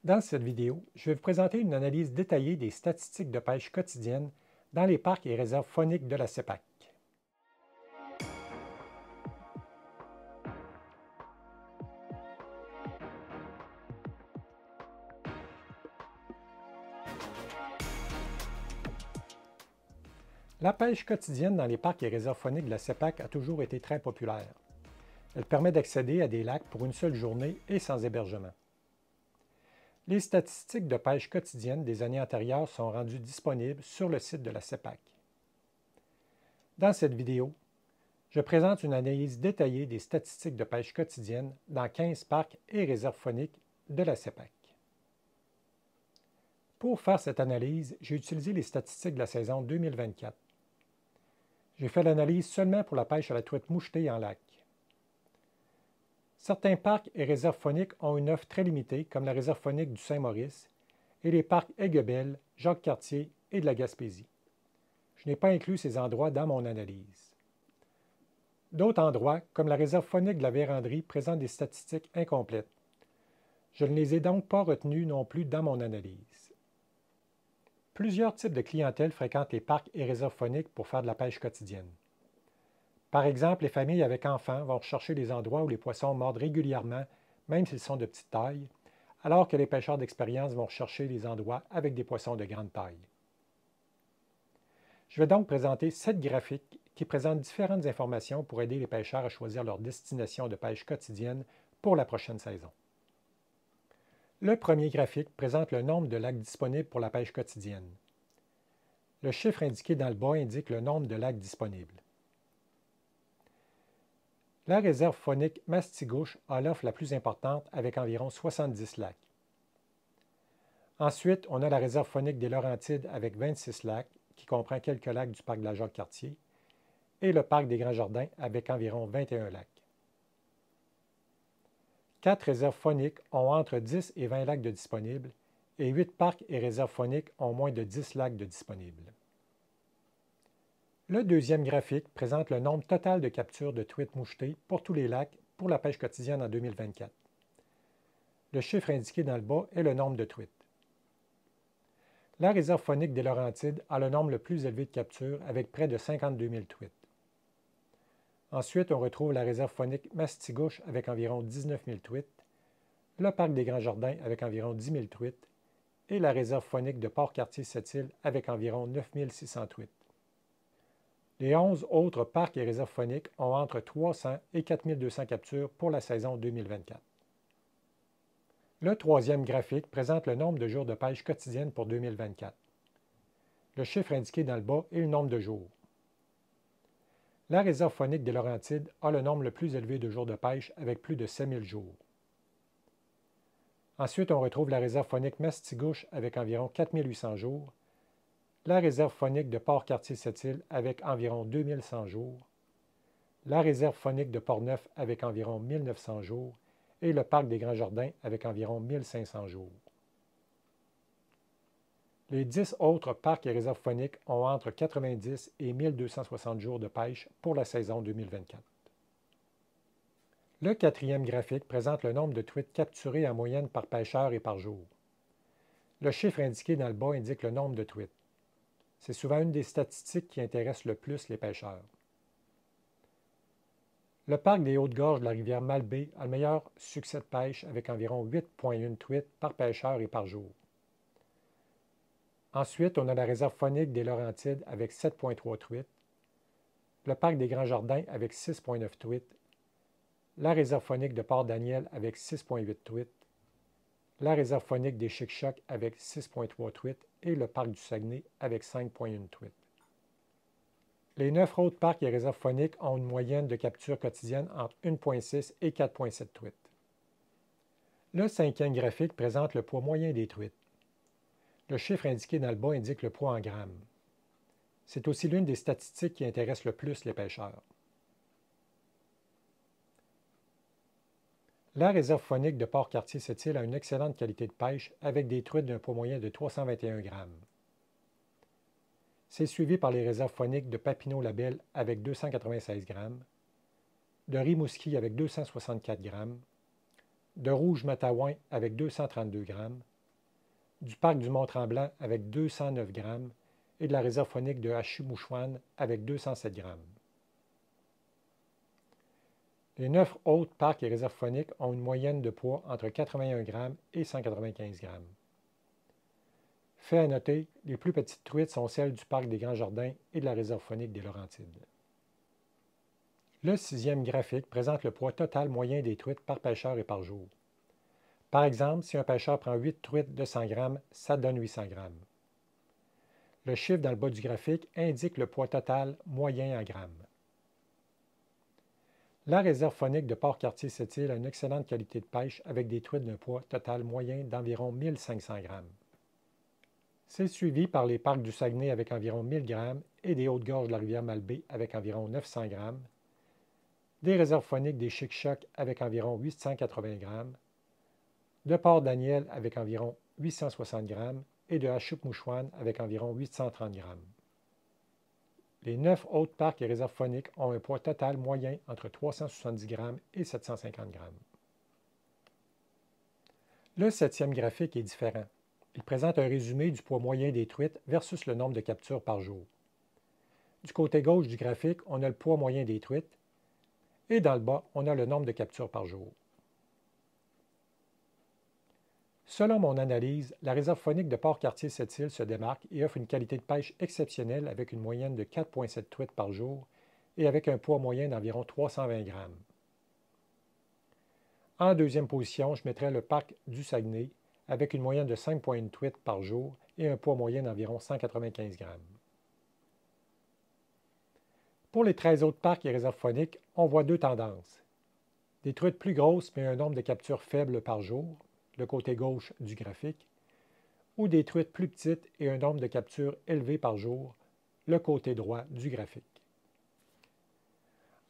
Dans cette vidéo, je vais vous présenter une analyse détaillée des statistiques de pêche quotidienne dans les parcs et réserves fauniques de la CEPAC. La pêche quotidienne dans les parcs et réserves fauniques de la CEPAC a toujours été très populaire. Elle permet d'accéder à des lacs pour une seule journée et sans hébergement. Les statistiques de pêche quotidienne des années antérieures sont rendues disponibles sur le site de la CEPAC. Dans cette vidéo, je présente une analyse détaillée des statistiques de pêche quotidienne dans 15 parcs et réserves fauniques de la CEPAC. Pour faire cette analyse, j'ai utilisé les statistiques de la saison 2024. J'ai fait l'analyse seulement pour la pêche à la truite mouchetée en lac. Certains parcs et réserves fauniques ont une offre très limitée, comme la réserve faunique du Saint-Maurice et les parcs Aiguebelle, Jacques-Cartier et de la Gaspésie. Je n'ai pas inclus ces endroits dans mon analyse. D'autres endroits, comme la réserve faunique de la Vérandrie, présentent des statistiques incomplètes. Je ne les ai donc pas retenus non plus dans mon analyse. Plusieurs types de clientèle fréquentent les parcs et réserves fauniques pour faire de la pêche quotidienne. Par exemple, les familles avec enfants vont rechercher des endroits où les poissons mordent régulièrement, même s'ils sont de petite taille, alors que les pêcheurs d'expérience vont rechercher des endroits avec des poissons de grande taille. Je vais donc présenter 7 graphiques qui présentent différentes informations pour aider les pêcheurs à choisir leur destination de pêche quotidienne pour la prochaine saison. Le premier graphique présente le nombre de lacs disponibles pour la pêche quotidienne. Le chiffre indiqué dans le bas indique le nombre de lacs disponibles. La réserve faunique Mastigouche a l'offre la plus importante avec environ 70 lacs. Ensuite, on a la réserve faunique des Laurentides avec 26 lacs, qui comprend quelques lacs du parc de la Jacques-Cartier, et le parc des Grands Jardins avec environ 21 lacs. 4 réserves fauniques ont entre 10 et 20 lacs de disponibles, et 8 parcs et réserves fauniques ont moins de 10 lacs de disponibles. Le deuxième graphique présente le nombre total de captures de truites mouchetées pour tous les lacs pour la pêche quotidienne en 2024. Le chiffre indiqué dans le bas est le nombre de truites. La réserve faunique des Laurentides a le nombre le plus élevé de captures avec près de 52 000 truites. Ensuite, on retrouve la réserve faunique Mastigouche avec environ 19 000 truites, le parc des Grands Jardins avec environ 10 000 truites et la réserve faunique de Port-Cartier-Sept-Îles avec environ 9 600 truites. Les 11 autres parcs et réserves fauniques ont entre 300 et 4 200 captures pour la saison 2024. Le troisième graphique présente le nombre de jours de pêche quotidienne pour 2024. Le chiffre indiqué dans le bas est le nombre de jours. La réserve faunique des Laurentides a le nombre le plus élevé de jours de pêche avec plus de 7 000 jours. Ensuite, on retrouve la réserve faunique Mastigouche avec environ 4 800 jours, la réserve faunique de Port-Cartier-Sept-Îles avec environ 2 100 jours, la réserve faunique de Portneuf avec environ 1 900 jours et le parc des Grands Jardins avec environ 1 500 jours. Les 10 autres parcs et réserves fauniques ont entre 90 et 1 260 jours de pêche pour la saison 2024. Le quatrième graphique présente le nombre de truites capturées en moyenne par pêcheur et par jour. Le chiffre indiqué dans le bas indique le nombre de truites. C'est souvent une des statistiques qui intéresse le plus les pêcheurs. Le parc des Hautes-Gorges de la rivière Malbaie a le meilleur succès de pêche avec environ 8,1 truites par pêcheur et par jour. Ensuite, on a la réserve faunique des Laurentides avec 7,3 truites, le parc des Grands Jardins avec 6,9 truites, la réserve faunique de Port-Daniel avec 6,8 truites, la réserve faunique des Chic-Chocs avec 6,3 truites et le parc du Saguenay avec 5,1 truites. Les 9 autres parcs et réserves fauniques ont une moyenne de capture quotidienne entre 1,6 et 4,7 truites. Le cinquième graphique présente le poids moyen des truites. Le chiffre indiqué dans le bas indique le poids en grammes. C'est aussi l'une des statistiques qui intéresse le plus les pêcheurs. La réserve faunique de Port-Cartier-Sept-Îles a une excellente qualité de pêche avec des truites d'un poids moyen de 321 grammes. C'est suivi par les réserves fauniques de Papineau-Labelle avec 296 grammes, de Rimouski avec 264 grammes, de Rouge-Matawin avec 232 grammes, du parc du Mont-Tremblant avec 209 grammes et de la réserve faunique de Achimouchouane avec 207 grammes. Les 9 autres parcs et réserves fauniques ont une moyenne de poids entre 81 grammes et 195 grammes. Fait à noter, les plus petites truites sont celles du parc des Grands Jardins et de la réserve faunique des Laurentides. Le 6e graphique présente le poids total moyen des truites par pêcheur et par jour. Par exemple, si un pêcheur prend 8 truites de 100 grammes, ça donne 800 grammes. Le chiffre dans le bas du graphique indique le poids total moyen en grammes. La réserve faunique de Port-Cartier-Sept-Îles a une excellente qualité de pêche avec des truites d'un poids total moyen d'environ 1500 grammes. C'est suivi par les parcs du Saguenay avec environ 1000 grammes et des Hautes-Gorges de la rivière Malbaie avec environ 900 grammes, des réserves fauniques des Chic-Chocs avec environ 880 grammes, de Port-Daniel avec environ 860 grammes et de Achimouchouane avec environ 830 grammes. Les 9 autres parcs et réserves fauniques ont un poids total moyen entre 370 grammes et 750 grammes. Le 7e graphique est différent. Il présente un résumé du poids moyen des truites versus le nombre de captures par jour. Du côté gauche du graphique, on a le poids moyen des truites et dans le bas, on a le nombre de captures par jour. Selon mon analyse, la réserve faunique de Port-Cartier-Sept-Îles se démarque et offre une qualité de pêche exceptionnelle avec une moyenne de 4,7 truites par jour et avec un poids moyen d'environ 320 grammes. En deuxième position, je mettrais le parc du Saguenay avec une moyenne de 5,1 truites par jour et un poids moyen d'environ 195 grammes. Pour les 13 autres parcs et réserves fauniques, on voit deux tendances. Des truites plus grosses mais un nombre de captures faible par jour, le côté gauche du graphique, ou des truites plus petites et un nombre de captures élevé par jour, le côté droit du graphique.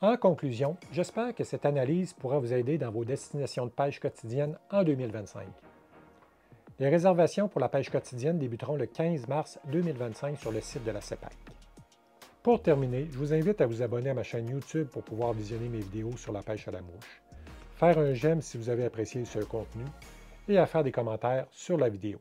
En conclusion, j'espère que cette analyse pourra vous aider dans vos destinations de pêche quotidienne en 2025. Les réservations pour la pêche quotidienne débuteront le 15 mars 2025 sur le site de la CEPAC. Pour terminer, je vous invite à vous abonner à ma chaîne YouTube pour pouvoir visionner mes vidéos sur la pêche à la mouche, faire un j'aime si vous avez apprécié ce contenu et à faire des commentaires sur la vidéo.